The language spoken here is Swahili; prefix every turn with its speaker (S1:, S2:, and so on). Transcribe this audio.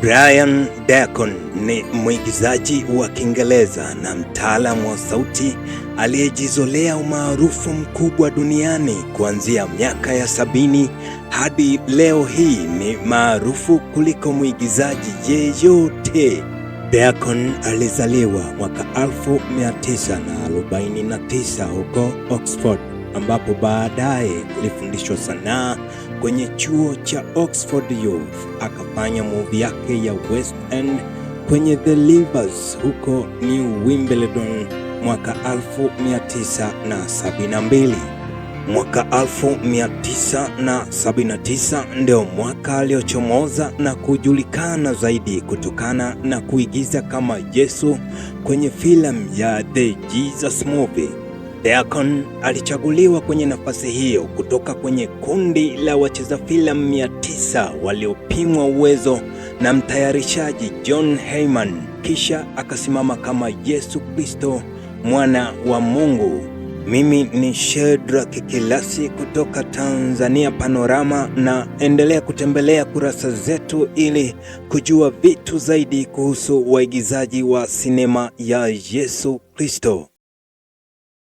S1: Brian Deacon ni mwigizaji wa Kiingereza na mtaalamu wa sauti aliyejizolea umaarufu mkubwa duniani kuanzia miaka ya 70 hadi leo hii. Ni maarufu kuliko mwigizaji yeyote. Deacon alizaliwa mwaka 1949 huko Oxford, ambapo baadaye alifundishwa sanaa kwenye chuo cha Oxford Youth. Akafanya movie yake ya West End kwenye The Leavers huko New Wimbledon mwaka 1972. Mwaka 1979 ndio mwaka aliochomoza na kujulikana zaidi kutokana na kuigiza kama Yesu kwenye filamu ya The Jesus Movie. Deacon alichaguliwa kwenye nafasi hiyo kutoka kwenye kundi la wacheza filamu 900 waliopimwa uwezo na mtayarishaji John Heyman, kisha akasimama kama Yesu Kristo, mwana wa Mungu. Mimi ni Shedrack Kilasi kutoka Tanzania Panorama, na endelea kutembelea kurasa zetu ili kujua vitu zaidi kuhusu waigizaji wa sinema ya Yesu Kristo.